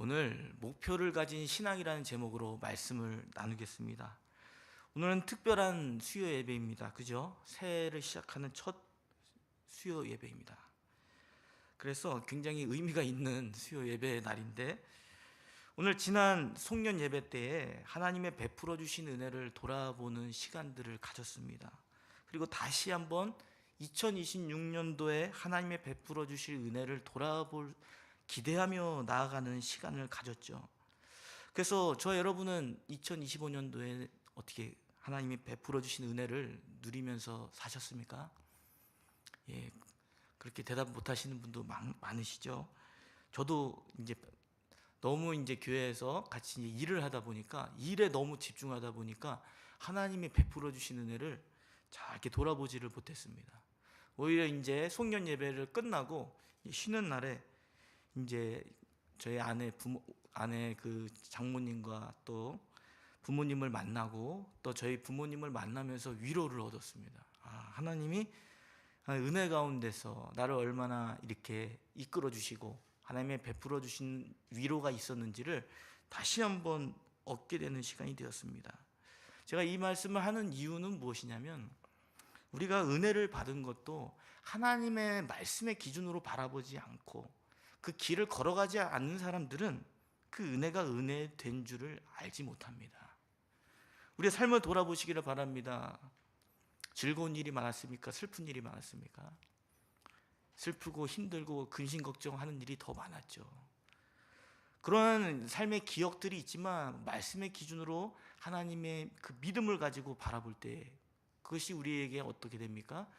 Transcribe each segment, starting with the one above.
오늘 목표를 가진 신앙이라는 제목으로 말씀을 나누겠습니다. 오늘은 특별한 수요 예배입니다. 그죠? 새해를 시작하는 첫 수요 예배입니다. 그래서 굉장히 의미가 있는 수요 예배의 날인데, 오늘 지난 송년 예배 때에 하나님의 베풀어 주신 은혜를 돌아보는 시간들을 가졌습니다. 그리고 다시 한번 2026년도에 하나님의 베풀어 주실 은혜를 돌아볼 기대하며 나아가는 시간을 가졌죠. 그래서 저 여러분은 2025년도에 어떻게 하나님이 베풀어 주신 은혜를 누리면서 사셨습니까? 예, 그렇게 대답 못 하시는 분도 많으시죠. 저도 이제 너무 교회에서 같이 일을 하다 보니까, 일에 너무 집중하다 보니까 하나님이 베풀어 주신 은혜를 잘 이렇게 돌아보지를 못했습니다. 오히려 송년 예배를 끝나고 쉬는 날에 저희 아내 그 장모님과 또 부모님을 만나고, 또 저희 부모님을 만나면서 위로를 얻었습니다. 하나님이 은혜 가운데서 나를 얼마나 이렇게 이끌어 주시고 하나님의 베풀어 주신 위로가 있었는지를 다시 한번 얻게 되는 시간이 되었습니다. 제가 이 말씀을 하는 이유는 무엇이냐면, 우리가 은혜를 받은 것도 하나님의 말씀의 기준으로 바라보지 않고 그 길을 걸어가지 않는 사람들은 그 은혜가 은혜된 줄을 알지 못합니다. 우리의 삶을 돌아보시기를 바랍니다. 즐거운 일이 많았습니까? 슬픈 일이 많았습니까? 슬프고 힘들고 근심 걱정하는 일이 더 많았죠. 그런 삶의 기억들이 있지만, 말씀의 기준으로 하나님의 그 믿음을 가지고 바라볼 때 그것이 우리에게 어떻게 됩니까?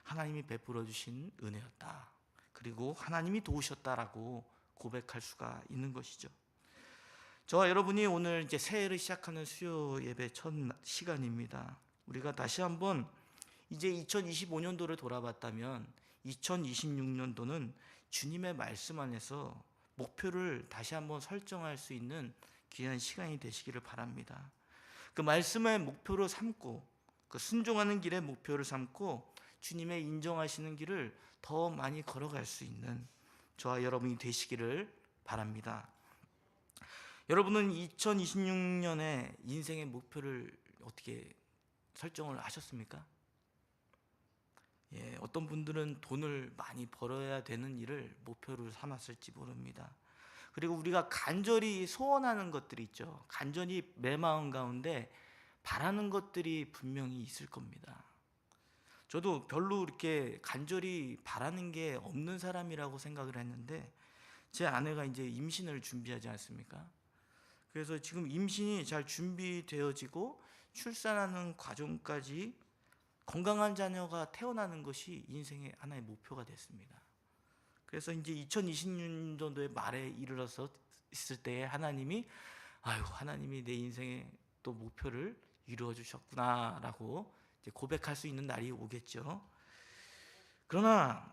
하나님이 베풀어 주신 은혜였다, 그리고 하나님이 도우셨다라고 고백할 수가 있는 것이죠. 저와 여러분이 오늘 새해를 시작하는 수요 예배 첫 시간입니다. 우리가 다시 한번 2025년도를 돌아봤다면 2026년도는 주님의 말씀 안에서 목표를 다시 한번 설정할 수 있는 귀한 시간이 되시기를 바랍니다. 그 말씀의 목표로 삼고, 그 순종하는 길의 목표를 삼고 주님의 인정하시는 길을 더 많이 걸어갈 수 있는 저와 여러분이 되시기를 바랍니다. 여러분은 2026년에 인생의 목표를 어떻게 설정을 하셨습니까? 어떤 분들은 돈을 많이 벌어야 되는 일을 목표로 삼았을지 모릅니다. 그리고 우리가 간절히 소원하는 것들이 있죠. 간절히 내 마음 가운데 바라는 것들이 분명히 있을 겁니다. 저도 별로 이렇게 간절히 바라는 게 없는 사람이라고 생각을 했는데, 제 아내가 임신을 준비하지 않습니까? 그래서 지금 임신이 잘 준비되어지고 출산하는 과정까지 건강한 자녀가 태어나는 것이 인생의 하나의 목표가 됐습니다. 그래서 2026년도의 말에 이르러서 있을 때에 하나님이 내 인생의 또 목표를 이루어 주셨구나라고 고백할 수 있는 날이 오겠죠. 그러나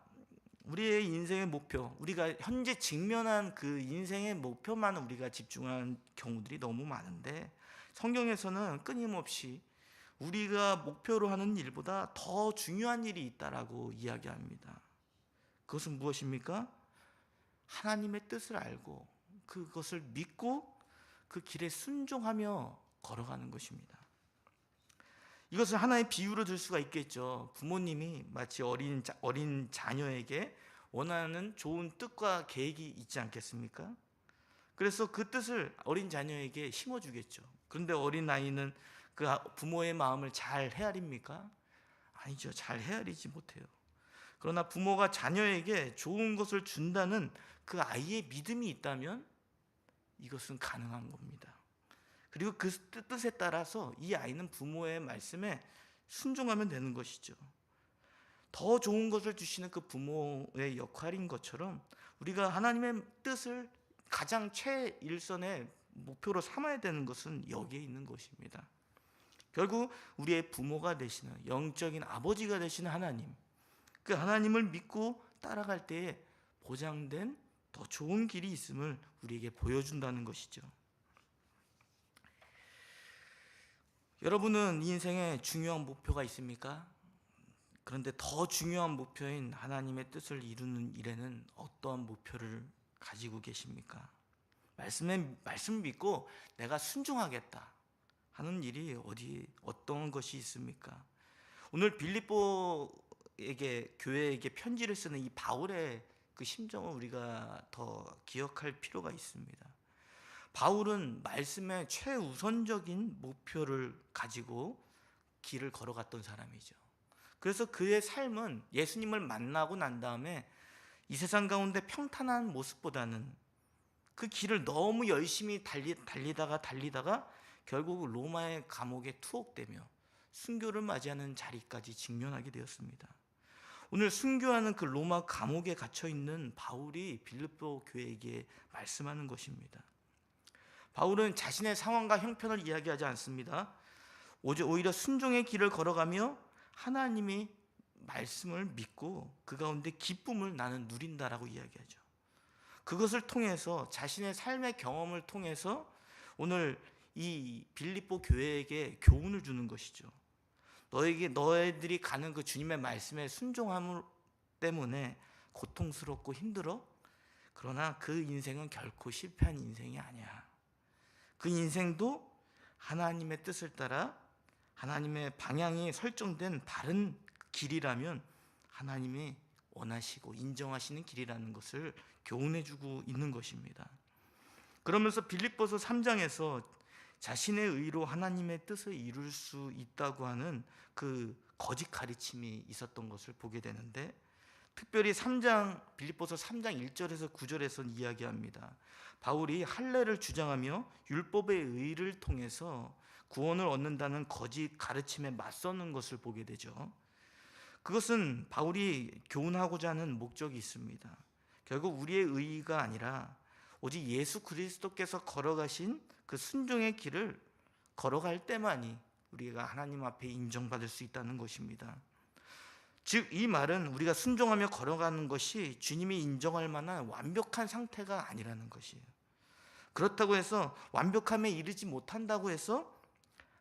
우리의 인생의 목표, 우리가 현재 직면한 그 인생의 목표만 우리가 집중한 경우들이 너무 많은데, 성경에서는 끊임없이 우리가 목표로 하는 일보다 더 중요한 일이 있다라고 이야기합니다. 그것은 무엇입니까? 하나님의 뜻을 알고 그것을 믿고 그 길에 순종하며 걸어가는 것입니다. 이것을 하나의 비유로 들 수가 있겠죠. 부모님이 마치 어린 자녀에게 원하는 좋은 뜻과 계획이 있지 않겠습니까? 그래서 그 뜻을 어린 자녀에게 심어주겠죠. 그런데 어린 아이는 그 부모의 마음을 잘 헤아립니까? 아니죠. 잘 헤아리지 못해요. 그러나 부모가 자녀에게 좋은 것을 준다는 그 아이의 믿음이 있다면 이것은 가능한 겁니다. 그리고 그 뜻에 따라서 이 아이는 부모의 말씀에 순종하면 되는 것이죠. 더 좋은 것을 주시는 그 부모의 역할인 것처럼 우리가 하나님의 뜻을 가장 최일선의 목표로 삼아야 되는 것은 여기에 있는 것입니다. 결국 우리의 부모가 되시는, 영적인 아버지가 되시는 하나님, 그 하나님을 믿고 따라갈 때에 보장된 더 좋은 길이 있음을 우리에게 보여준다는 것이죠. 여러분은 인생에 중요한 목표가 있습니까? 그런데 더 중요한 목표인 하나님의 뜻을 이루는 일에는 어떠한 목표를 가지고 계십니까? 말씀을 믿고 내가 순종하겠다 하는 일이 어떤 것이 있습니까? 오늘 빌립보에게 교회에게 편지를 쓰는 이 바울의 그 심정을 우리가 더 기억할 필요가 있습니다. 바울은 말씀의 최우선적인 목표를 가지고 길을 걸어갔던 사람이죠. 그래서 그의 삶은 예수님을 만나고 난 다음에 이 세상 가운데 평탄한 모습보다는 그 길을 너무 열심히 달리다가 결국 로마의 감옥에 투옥되며 순교를 맞이하는 자리까지 직면하게 되었습니다. 오늘 순교하는 그 로마 감옥에 갇혀 있는 바울이 빌립보 교회에게 말씀하는 것입니다. 바울은 자신의 상황과 형편을 이야기하지 않습니다. 오히려 순종의 길을 걸어가며 하나님이 말씀을 믿고 그 가운데 기쁨을 나는 누린다라고 이야기하죠. 그것을 통해서 자신의 삶의 경험을 통해서 오늘 이 빌립보 교회에게 교훈을 주는 것이죠. 너희들이 가는 그 주님의 말씀에 순종함 때문에 고통스럽고 힘들어. 그러나 그 인생은 결코 실패한 인생이 아니야. 그 인생도 하나님의 뜻을 따라 하나님의 방향이 설정된 바른 길이라면 하나님이 원하시고 인정하시는 길이라는 것을 교훈해주고 있는 것입니다. 그러면서 빌립보서 3장에서 자신의 의로 하나님의 뜻을 이룰 수 있다고 하는 그 거짓 가르침이 있었던 것을 보게 되는데, 특별히 빌립보서 3장 1절에서 9절에서 이야기합니다. 바울이 할례를 주장하며 율법의 의를 통해서 구원을 얻는다는 거짓 가르침에 맞서는 것을 보게 되죠. 그것은 바울이 교훈하고자 하는 목적이 있습니다. 결국 우리의 의의가 아니라 오직 예수 그리스도께서 걸어가신 그 순종의 길을 걸어갈 때만이 우리가 하나님 앞에 인정받을 수 있다는 것입니다. 즉 이 말은 우리가 순종하며 걸어가는 것이 주님이 인정할 만한 완벽한 상태가 아니라는 것이에요. 그렇다고 해서 완벽함에 이르지 못한다고 해서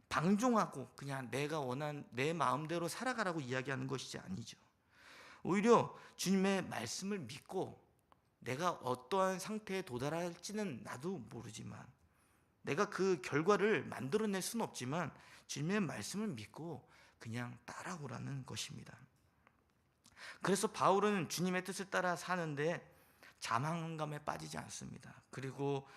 방종하고 그냥 내가 원한 내 마음대로 살아가라고 이야기하는 것이 아니죠. 오히려 주님의 말씀을 믿고 내가 어떠한 상태에 도달할지는 나도 모르지만, 내가 그 결과를 만들어낼 수는 없지만 주님의 말씀을 믿고 그냥 따라오라는 것입니다. 그래서 바울은 주님의 뜻을 따라 사는데 자만감에 빠지지 않습니다. 그리고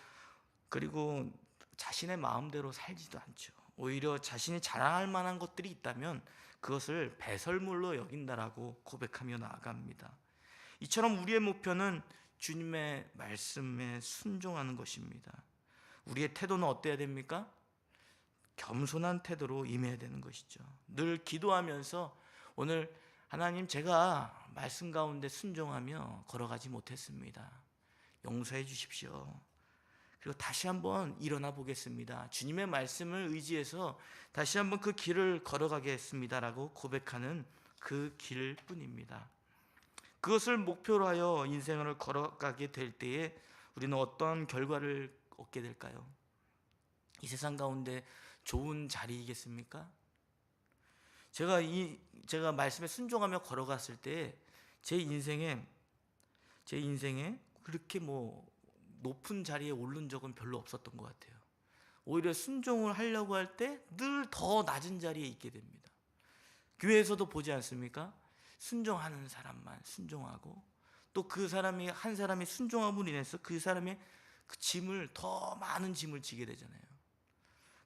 자신의 마음대로 살지도 않죠. 오히려 자신이 자랑할 만한 것들이 있다면 그것을 배설물로 여긴다라고 고백하며 나아갑니다. 이처럼 우리의 목표는 주님의 말씀에 순종하는 것입니다. 우리의 태도는 어때야 됩니까? 겸손한 태도로 임해야 되는 것이죠. 늘 기도하면서 오늘 하나님, 제가 말씀 가운데 순종하며 걸어가지 못했습니다. 용서해 주십시오. 그리고 다시 한번 일어나 보겠습니다. 주님의 말씀을 의지해서 다시 한번 그 길을 걸어가겠습니다라고 고백하는 그 길뿐입니다. 그것을 목표로 하여 인생을 걸어가게 될 때에 우리는 어떤 결과를 얻게 될까요? 이 세상 가운데 좋은 자리이겠습니까? 제가 말씀에 순종하며 걸어갔을 때 제 인생에 그렇게 높은 자리에 오른 적은 별로 없었던 것 같아요. 오히려 순종을 하려고 할 때 늘 더 낮은 자리에 있게 됩니다. 교회에서도 보지 않습니까? 순종하는 사람만 순종하고, 또 한 사람이 순종함으로 인해서 그 사람의 그 짐을, 더 많은 짐을 지게 되잖아요.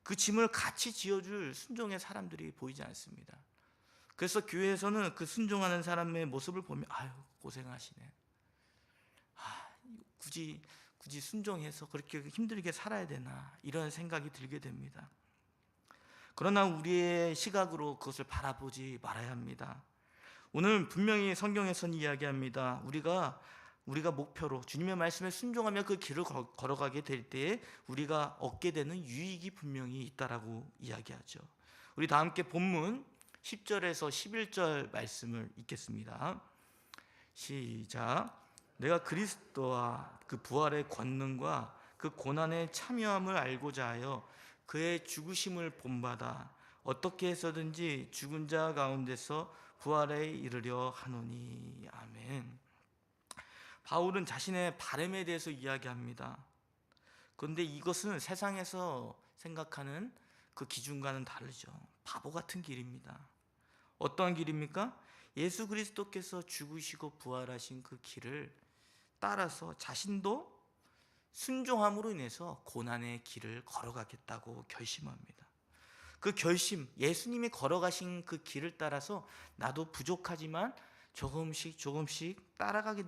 그 짐을 같이 지어줄 순종의 사람들이 보이지 않습니다. 그래서 교회에서는 그 순종하는 사람의 모습을 보면 아유, 고생하시네. 굳이 순종해서 그렇게 힘들게 살아야 되나, 이런 생각이 들게 됩니다. 그러나 우리의 시각으로 그것을 바라보지 말아야 합니다. 오늘 분명히 성경에서는 이야기합니다. 우리가 목표로 주님의 말씀에 순종하며 그 길을 걸어가게 될 때에 우리가 얻게 되는 유익이 분명히 있다라고 이야기하죠. 우리 다 함께 본문 10절에서 11절 말씀을 읽겠습니다. 시작. 내가 그리스도와 그 부활의 권능과 그 고난의 참여함을 알고자 하여 그의 죽으심을 본받아 어떻게 해서든지 죽은 자 가운데서 부활에 이르려 하노니. 아멘. 바울은 자신의 바람에 대해서 이야기합니다. 그런데 이것은 세상에서 생각하는 그 기준과는 다르죠. 바보 같은 길입니다. 어떠한 길입니까? 예수 그리스도께서 죽으시고 부활하신 그 길을 따라서 자신도 순종함으로 인해서 고난의 길을 걸어가겠다고 결심합니다. 그 결심, 예수님이 걸어가신 그 길을 따라서 나도 부족하지만 조금씩 따라가게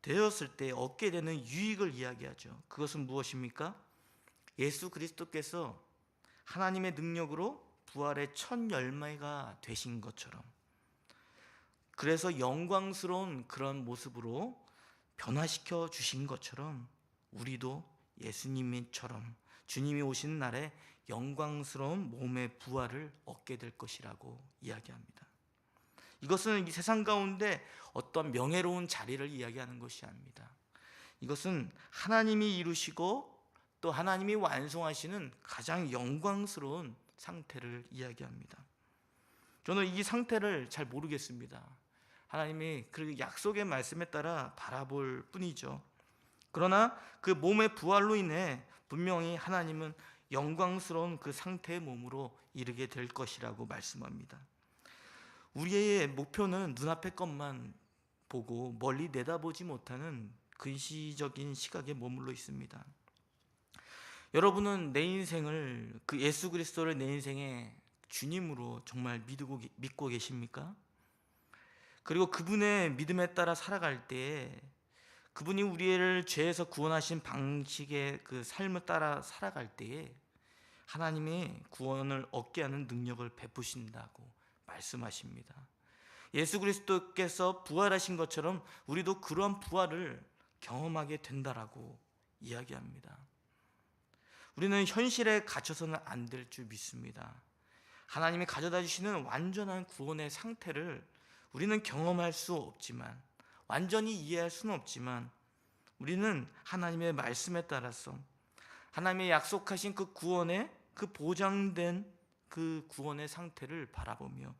되었을 때 얻게 되는 유익을 이야기하죠. 그것은 무엇입니까? 예수 그리스도께서 하나님의 능력으로 부활의 첫 열매가 되신 것처럼, 그래서 영광스러운 그런 모습으로 변화시켜 주신 것처럼 우리도 예수님처럼 주님이 오시는 날에 영광스러운 몸의 부활을 얻게 될 것이라고 이야기합니다. 이것은 이 세상 가운데 어떤 명예로운 자리를 이야기하는 것이 아닙니다. 이것은 하나님이 이루시고 또 하나님이 완성하시는 가장 영광스러운 상태를 이야기합니다. 저는 이 상태를 잘 모르겠습니다. 하나님이 그 약속의 말씀에 따라 바라볼 뿐이죠. 그러나 그 몸의 부활로 인해 분명히 하나님은 영광스러운 그 상태의 몸으로 이르게 될 것이라고 말씀합니다. 우리의 목표는 눈앞의 것만 보고 멀리 내다보지 못하는 근시적인 시각에 머물러 있습니다. 여러분은 내 인생을, 그 예수 그리스도를 내 인생의 주님으로 정말 믿고 계십니까? 그리고 그분의 믿음에 따라 살아갈 때에 그분이 우리를 죄에서 구원하신 방식의 그 삶을 따라 살아갈 때에 하나님이 구원을 얻게 하는 능력을 베푸신다고 말씀하십니다. 예수 그리스도께서 부활하신 것처럼 우리도 그러한 부활을 경험하게 된다라고 이야기합니다. 우리는 현실에 갇혀서는 안 될 줄 믿습니다. 하나님이 가져다 주시는 완전한 구원의 상태를 우리는 경험할 수 없지만, 완전히 이해할 수는 없지만, 우리는 하나님의 말씀에 따라서 하나님의 약속하신 그 구원의, 그 보장된 그 구원의 상태를 바라보며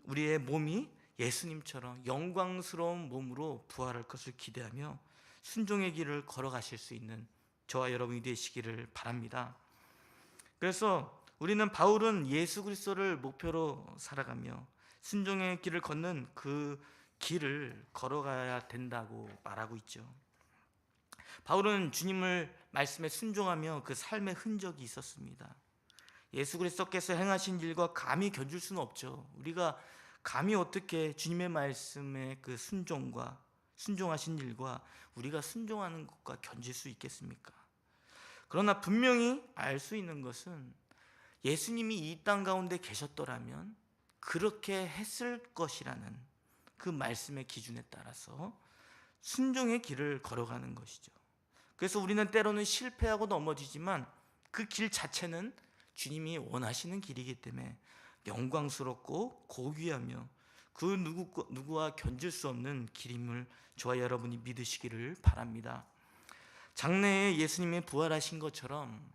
우리의 몸이 예수님처럼 영광스러운 몸으로 부활할 것을 기대하며 순종의 길을 걸어가실 수 있는 저와 여러분이 되시기를 바랍니다. 그래서 우리는, 바울은 예수 그리스도를 목표로 살아가며 순종의 길을 걷는 그 길을 걸어가야 된다고 말하고 있죠. 바울은 주님을 말씀에 순종하며 그 삶의 흔적이 있었습니다. 예수 그리스도께서 행하신 일과 감히 견줄 수는 없죠. 우리가 감히 어떻게 주님의 말씀에 그 순종하신 일과 우리가 순종하는 것과 견질 수 있겠습니까? 그러나 분명히 알 수 있는 것은 예수님이 이 땅 가운데 계셨더라면 그렇게 했을 것이라는 그 말씀의 기준에 따라서 순종의 길을 걸어가는 것이죠. 그래서 우리는 때로는 실패하고 넘어지지만 그 길 자체는 주님이 원하시는 길이기 때문에 영광스럽고 고귀하며 그 누구와 견질 수 없는 길임을 저와 여러분이 믿으시기를 바랍니다. 장래에 예수님이 부활하신 것처럼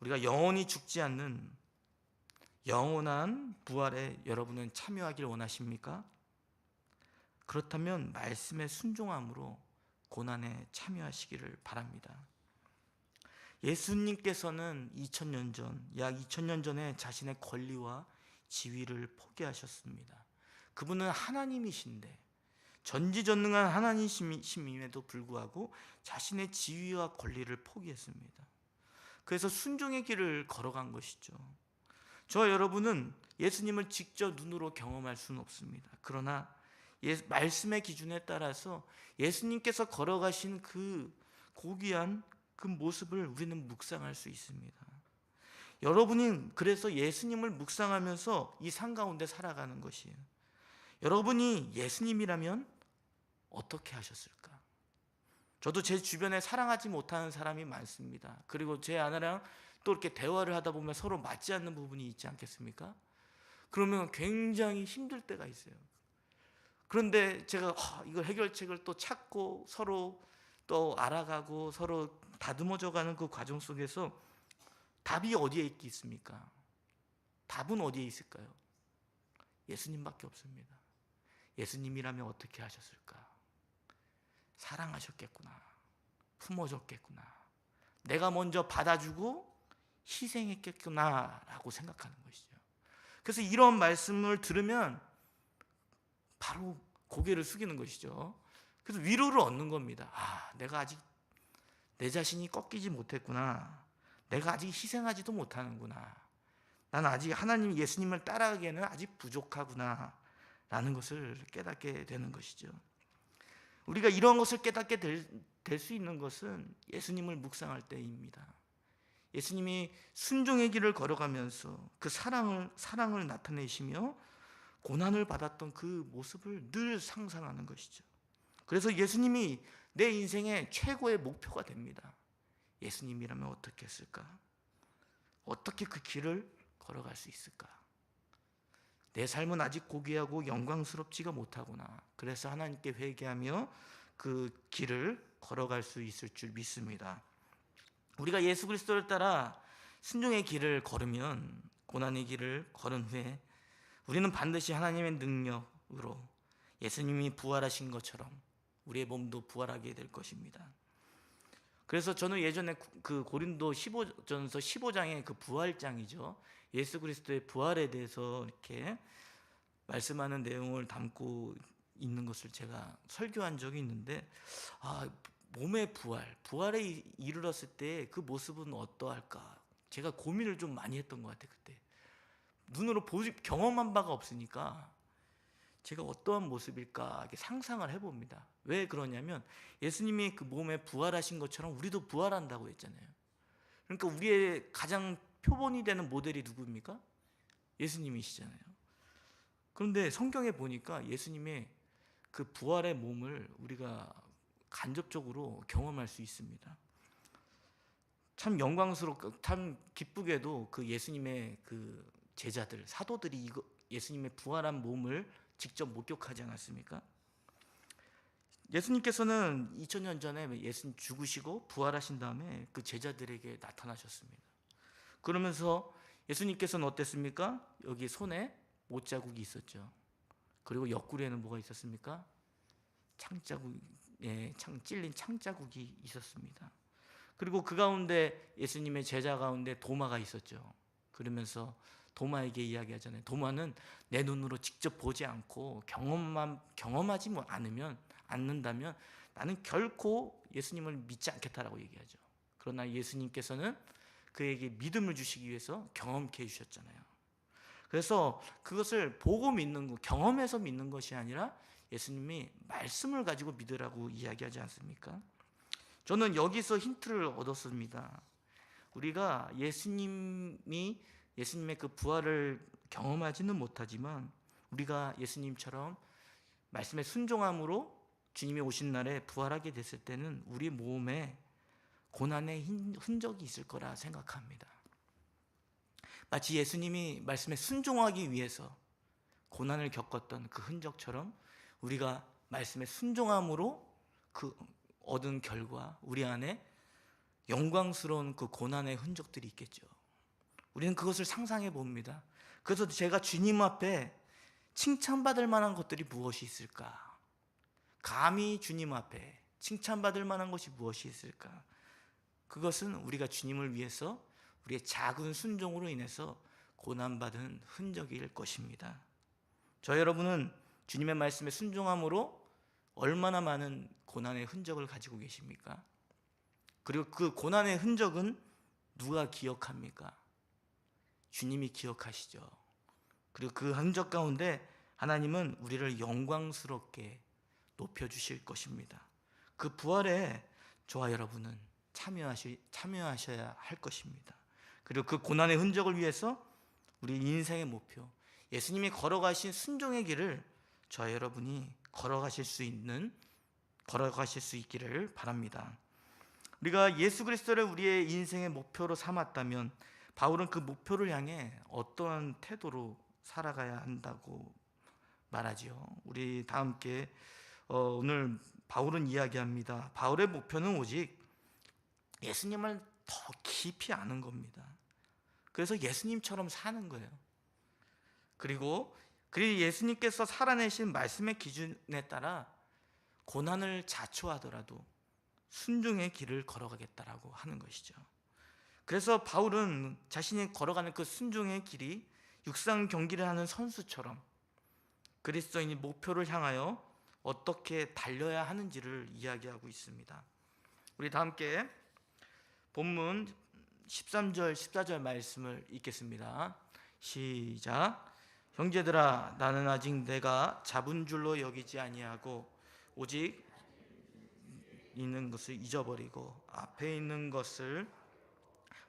우리가 영원히 죽지 않는 영원한 부활에 여러분은 참여하길 원하십니까? 그렇다면 말씀에 순종함으로 고난에 참여하시기를 바랍니다. 예수님께서는 2000년 전, 약 2000년 전에 자신의 권리와 지위를 포기하셨습니다. 그분은 하나님이신데, 전지전능한 하나님이심에도 불구하고 자신의 지위와 권리를 포기했습니다. 그래서 순종의 길을 걸어간 것이죠. 저와 여러분은 예수님을 직접 눈으로 경험할 수는 없습니다. 그러나 말씀의 기준에 따라서 예수님께서 걸어가신 그 고귀한 그 모습을 우리는 묵상할 수 있습니다. 여러분이 그래서 예수님을 묵상하면서 이 삶 가운데 살아가는 것이에요. 여러분이 예수님이라면 어떻게 하셨을까? 저도 제 주변에 사랑하지 못하는 사람이 많습니다. 그리고 제 아내랑 또 이렇게 대화를 하다 보면 서로 맞지 않는 부분이 있지 않겠습니까? 그러면 굉장히 힘들 때가 있어요. 그런데 제가 이걸 해결책을 또 찾고 서로 또 알아가고 서로 다듬어져가는 그 과정 속에서 답이 어디에 있겠습니까? 답은 어디에 있을까요? 예수님밖에 없습니다. 예수님이라면 어떻게 하셨을까? 사랑하셨겠구나. 품어줬겠구나. 내가 먼저 받아주고 희생했겠구나라고 생각하는 것이죠. 그래서 이런 말씀을 들으면 바로 고개를 숙이는 것이죠. 그래서 위로를 얻는 겁니다. 내가 아직 내 자신이 꺾이지 못했구나. 내가 아직 희생하지도 못하는구나. 나는 아직 하나님 예수님을 따라가기에는 아직 부족하구나 라는 것을 깨닫게 되는 것이죠. 우리가 이런 것을 깨닫게 될 수 있는 것은 예수님을 묵상할 때입니다. 예수님이 순종의 길을 걸어가면서 그 사랑을 나타내시며 고난을 받았던 그 모습을 늘 상상하는 것이죠. 그래서 예수님이 내 인생의 최고의 목표가 됩니다. 예수님이라면 어떻게 했을까? 어떻게 그 길을 걸어갈 수 있을까? 내 삶은 아직 고귀하고 영광스럽지가 못하구나. 그래서 하나님께 회개하며 그 길을 걸어갈 수 있을 줄 믿습니다. 우리가 예수 그리스도를 따라 순종의 길을 걸으면, 고난의 길을 걸은 후에 우리는 반드시 하나님의 능력으로 예수님이 부활하신 것처럼 우리의 몸도 부활하게 될 것입니다. 그래서 저는 예전에 그 고린도 15전서 15장의 그 부활장이죠. 예수 그리스도의 부활에 대해서 이렇게 말씀하는 내용을 담고 있는 것을 제가 설교한 적이 있는데, 몸의 부활에 이르렀을 때 그 모습은 어떠할까? 제가 고민을 좀 많이 했던 것 같아요. 그때 눈으로 경험한 바가 없으니까 제가 어떠한 모습일까 이렇게 상상을 해봅니다. 왜 그러냐면 예수님이 그 몸에 부활하신 것처럼 우리도 부활한다고 했잖아요. 그러니까 우리의 가장 표본이 되는 모델이 누구입니까? 예수님이시잖아요. 그런데 성경에 보니까 예수님의 그 부활의 몸을 우리가 간접적으로 경험할 수 있습니다. 참 영광스럽고 참 기쁘게도 그 예수님의 그 제자들, 사도들이 예수님의 부활한 몸을 직접 목격하지 않았습니까? 예수님께서는 2000년 전에 예수님 죽으시고 부활하신 다음에 그 제자들에게 나타나셨습니다. 그러면서 예수님께서는 어땠습니까? 여기 손에 못자국이 있었죠. 그리고 옆구리에는 뭐가 있었습니까? 찔린 창자국이 있었습니다. 그리고 그 가운데 예수님의 제자 가운데 도마가 있었죠. 그러면서 도마에게 이야기하잖아요. 도마는 내 눈으로 직접 보지 않고 경험하지 않는다면 나는 결코 예수님을 믿지 않겠다라고 얘기하죠. 그러나 예수님께서는 그에게 믿음을 주시기 위해서 경험케 해주셨잖아요. 그래서 그것을 보고 믿는 것, 경험해서 믿는 것이 아니라 예수님이 말씀을 가지고 믿으라고 이야기하지 않습니까? 저는 여기서 힌트를 얻었습니다. 우리가 예수님의 그 부활을 경험하지는 못하지만 우리가 예수님처럼 말씀에 순종함으로 주님이 오신 날에 부활하게 됐을 때는 우리 몸에 고난의 흔적이 있을 거라 생각합니다. 마치 예수님이 말씀에 순종하기 위해서 고난을 겪었던 그 흔적처럼 우리가 말씀에 순종함으로 그 얻은 결과 우리 안에 영광스러운 그 고난의 흔적들이 있겠죠. 우리는 그것을 상상해 봅니다. 그래서 제가 주님 앞에 칭찬받을 만한 것들이 무엇이 있을까? 감히 주님 앞에 칭찬받을 만한 것이 무엇이 있을까? 그것은 우리가 주님을 위해서 우리의 작은 순종으로 인해서 고난받은 흔적일 것입니다. 저 여러분은 주님의 말씀에 순종함으로 얼마나 많은 고난의 흔적을 가지고 계십니까? 그리고 그 고난의 흔적은 누가 기억합니까? 주님이 기억하시죠. 그리고 그 흔적 가운데 하나님은 우리를 영광스럽게 높여주실 것입니다. 그 부활에 저와 여러분은 참여하셔야 할 것입니다. 그리고 그 고난의 흔적을 위해서 우리 인생의 목표, 예수님이 걸어가신 순종의 길을 저와 여러분이 걸어가실 수 있기를 바랍니다. 우리가 예수 그리스도를 우리의 인생의 목표로 삼았다면 바울은 그 목표를 향해 어떠한 태도로 살아가야 한다고 말하지요. 우리 다 함께 오늘 바울은 이야기합니다. 바울의 목표는 오직 예수님을 더 깊이 아는 겁니다. 그래서 예수님처럼 사는 거예요. 그리고 예수님께서 살아내신 말씀의 기준에 따라 고난을 자초하더라도 순종의 길을 걸어가겠다라고 하는 것이죠. 그래서 바울은 자신이 걸어가는 그 순종의 길이 육상 경기를 하는 선수처럼 그리스도인이 목표를 향하여 어떻게 달려야 하는지를 이야기하고 있습니다. 우리 다 함께 본문 13절 14절 말씀을 읽겠습니다. 시작. 형제들아, 나는 아직 내가 잡은 줄로 여기지 아니하고 오직 있는 것을 잊어버리고 앞에 있는 것을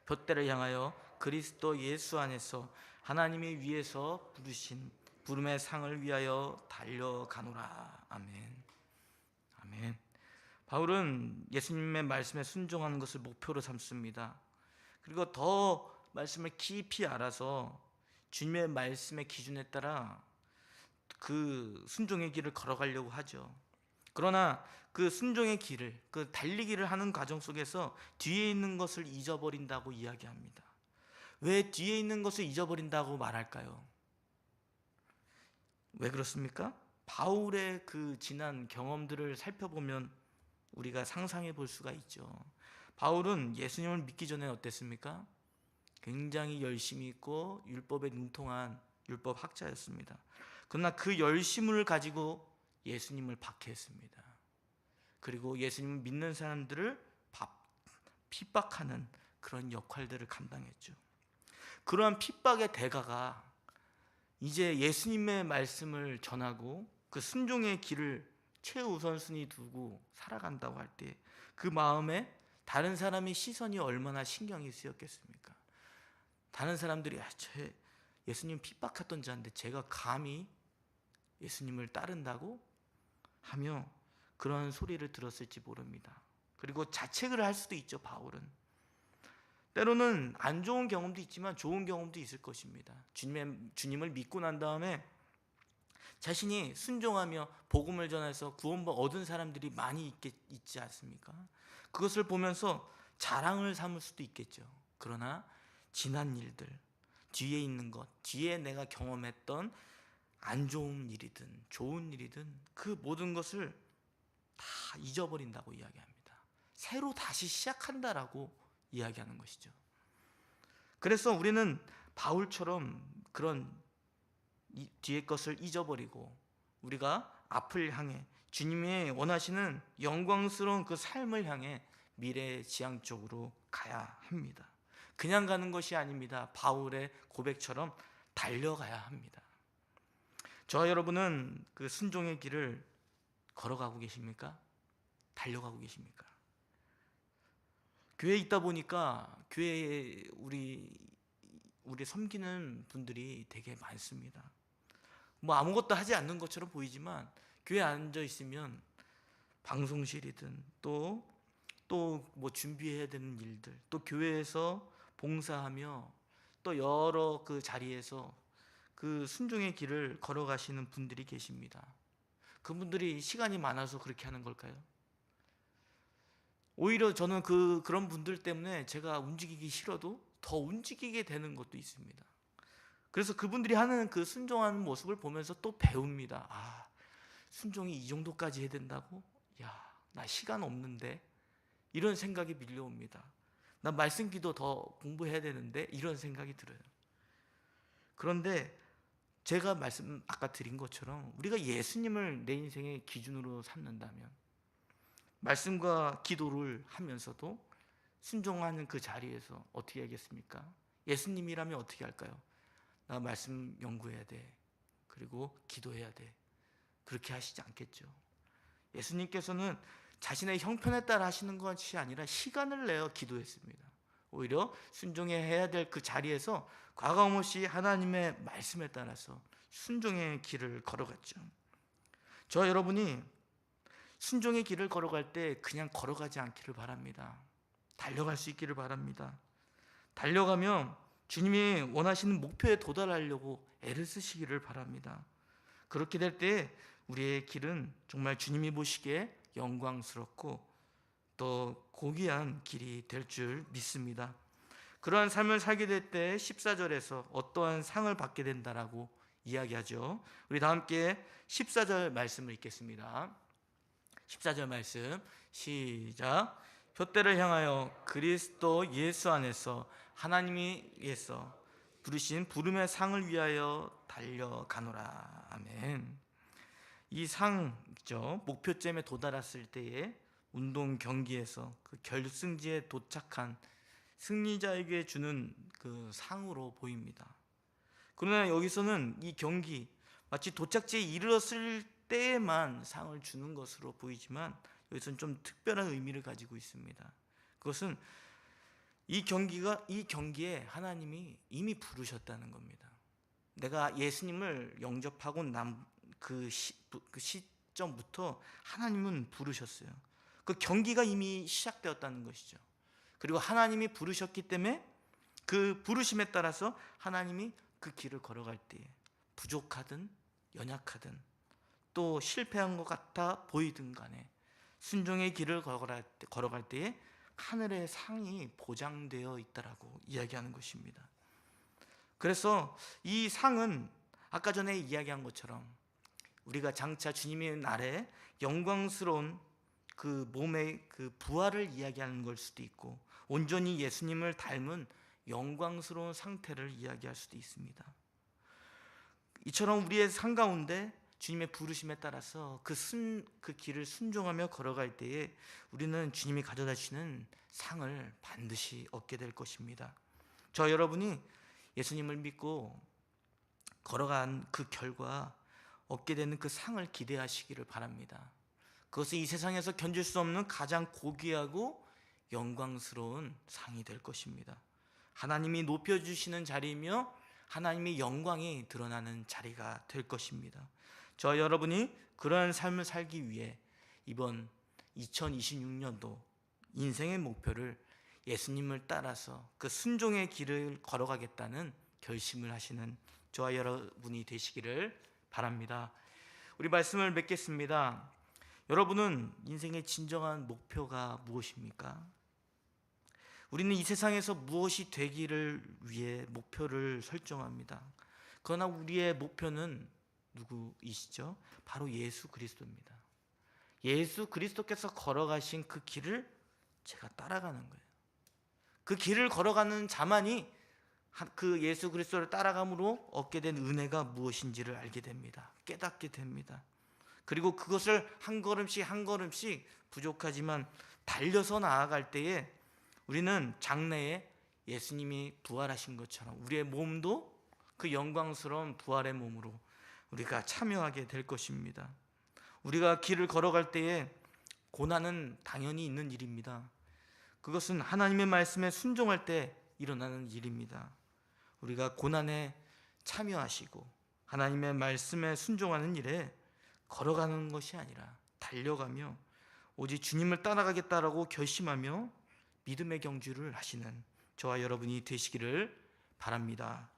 돛대를 향하여 그리스도 예수 안에서 하나님이 위에서 부르신 부름의 상을 위하여 달려가노라. 아멘. 아멘. 바울은 예수님의 말씀에 순종하는 것을 목표로 삼습니다. 그리고 더 말씀을 깊이 알아서 주님의 말씀의 기준에 따라 그 순종의 길을 걸어가려고 하죠. 그러나 그 순종의 길을, 그 달리기를 하는 과정 속에서 뒤에 있는 것을 잊어버린다고 이야기합니다. 왜 뒤에 있는 것을 잊어버린다고 말할까요? 왜 그렇습니까? 바울의 그 지난 경험들을 살펴보면 우리가 상상해 볼 수가 있죠. 바울은 예수님을 믿기 전에 어땠습니까? 굉장히 열심히 있고 율법에 능통한 율법 학자였습니다. 그러나 그 열심을 가지고 예수님을 박해했습니다. 그리고 예수님을 믿는 사람들을 핍박하는 그런 역할들을 감당했죠. 그러한 핍박의 대가가 이제 예수님의 말씀을 전하고 그 순종의 길을 최우선순위 두고 살아간다고 할 때 그 마음에 다른 사람의 시선이 얼마나 신경이 쓰였겠습니까? 다른 사람들이 예수님 핍박했던 자인데 제가 감히 예수님을 따른다고 하며 그런 소리를 들었을지 모릅니다. 그리고 자책을 할 수도 있죠. 바울은 때로는 안 좋은 경험도 있지만 좋은 경험도 있을 것입니다. 주님을 믿고 난 다음에 자신이 순종하며 복음을 전해서 구원 얻은 사람들이 많이 있지 않습니까? 그것을 보면서 자랑을 삼을 수도 있겠죠. 그러나 지난 일들, 뒤에 있는 것, 뒤에 내가 경험했던 안 좋은 일이든 좋은 일이든 그 모든 것을 다 잊어버린다고 이야기합니다. 새로 다시 시작한다라고 이야기하는 것이죠. 그래서 우리는 바울처럼 그런 뒤의 것을 잊어버리고 우리가 앞을 향해 주님이 원하시는 영광스러운 그 삶을 향해 미래지향적으로 가야 합니다. 그냥 가는 것이 아닙니다. 바울의 고백처럼 달려가야 합니다. 저와 여러분은 그 순종의 길을 걸어가고 계십니까? 달려가고 계십니까? 교회에 있다 보니까 교회에 우리 섬기는 분들이 되게 많습니다. 뭐 아무것도 하지 않는 것처럼 보이지만 교회에 앉아 있으면 방송실이든 또 뭐 준비해야 되는 일들, 또 교회에서 봉사하며 또 여러 그 자리에서 그 순종의 길을 걸어가시는 분들이 계십니다. 그분들이 시간이 많아서 그렇게 하는 걸까요? 오히려 저는 그런 분들 때문에 제가 움직이기 싫어도 더 움직이게 되는 것도 있습니다. 그래서 그분들이 하는 그 순종하는 모습을 보면서 또 배웁니다. 아, 순종이 이 정도까지 해야 된다고? 야, 나 시간 없는데? 이런 생각이 밀려옵니다. 나 말씀 기도 더 공부해야 되는데? 이런 생각이 들어요. 그런데 제가 아까 드린 것처럼 우리가 예수님을 내 인생의 기준으로 삼는다면 말씀과 기도를 하면서도 순종하는 그 자리에서 어떻게 하겠습니까? 예수님이라면 어떻게 할까요? 나 말씀 연구해야 돼. 그리고 기도해야 돼. 그렇게 하시지 않겠죠. 예수님께서는 자신의 형편에 따라 하시는 것이 아니라 시간을 내어 기도했습니다. 오히려 순종해야 될 그 자리에서 과감없이 하나님의 말씀에 따라서 순종의 길을 걸어갔죠. 저 여러분이 순종의 길을 걸어갈 때 그냥 걸어가지 않기를 바랍니다. 달려갈 수 있기를 바랍니다. 달려가면 주님이 원하시는 목표에 도달하려고 애를 쓰시기를 바랍니다. 그렇게 될 때 우리의 길은 정말 주님이 보시기에 영광스럽고 또 고귀한 길이 될 줄 믿습니다. 그러한 삶을 살게 될 때 14절에서 어떠한 상을 받게 된다라고 이야기하죠. 우리 다 함께 14절 말씀을 읽겠습니다. 14절 말씀 시작. 표대를 향하여 그리스도 예수 안에서 하나님께서 부르신 부름의 상을 위하여 달려가노라. 아멘. 이 상이죠. 목표점에 도달했을 때에 운동 경기에서 그 결승지에 도착한 승리자에게 주는 그 상으로 보입니다. 그러나 여기서는 이 경기 마치 도착지에 이르렀을 때에만 상을 주는 것으로 보이지만 여기서는 좀 특별한 의미를 가지고 있습니다. 그것은 이 경기에 하나님이 이미 부르셨다는 겁니다. 내가 예수님을 영접하고 난 그 시점부터 하나님은 부르셨어요. 그 경기가 이미 시작되었다는 것이죠. 그리고 하나님이 부르셨기 때문에 그 부르심에 따라서 하나님이 그 길을 걸어갈 때에 부족하든 연약하든 또 실패한 것 같아 보이든 간에 순종의 길을 걸어갈 때에 하늘의 상이 보장되어 있다라고 이야기하는 것입니다. 그래서 이 상은 아까 전에 이야기한 것처럼 우리가 장차 주님의 날에 영광스러운 그 몸의 그 부활을 이야기하는 걸 수도 있고 온전히 예수님을 닮은 영광스러운 상태를 이야기할 수도 있습니다. 이처럼 우리의 상 가운데 주님의 부르심에 따라서 그 길을 순종하며 걸어갈 때에 우리는 주님이 가져다 주시는 상을 반드시 얻게 될 것입니다. 저 여러분이 예수님을 믿고 걸어간 그 결과 얻게 되는 그 상을 기대하시기를 바랍니다. 그것은 이 세상에서 견딜 수 없는 가장 고귀하고 영광스러운 상이 될 것입니다. 하나님이 높여주시는 자리이며 하나님의 영광이 드러나는 자리가 될 것입니다. 저 여러분이 그러한 삶을 살기 위해 이번 2026년도 인생의 목표를 예수님을 따라서 그 순종의 길을 걸어가겠다는 결심을 하시는 저와 여러분이 되시기를 바랍니다. 우리 말씀을 맺겠습니다. 여러분은 인생의 진정한 목표가 무엇입니까? 우리는 이 세상에서 무엇이 되기를 위해 목표를 설정합니다. 그러나 우리의 목표는 누구이시죠? 바로 예수 그리스도입니다. 예수 그리스도께서 걸어가신 그 길을 제가 따라가는 거예요. 그 길을 걸어가는 자만이 그 예수 그리스도를 따라감으로 얻게 된 은혜가 무엇인지를 알게 됩니다. 깨닫게 됩니다. 그리고 그것을 한 걸음씩 한 걸음씩 부족하지만 달려서 나아갈 때에 우리는 장래에 예수님이 부활하신 것처럼 우리의 몸도 그 영광스러운 부활의 몸으로 우리가 참여하게 될 것입니다. 우리가 길을 걸어갈 때에 고난은 당연히 있는 일입니다. 그것은 하나님의 말씀에 순종할 때 일어나는 일입니다. 우리가 고난에 참여하시고 하나님의 말씀에 순종하는 일에 걸어가는 것이 아니라 달려가며 오직 주님을 따라가겠다라고 결심하며 믿음의 경주를 하시는 저와 여러분이 되시기를 바랍니다.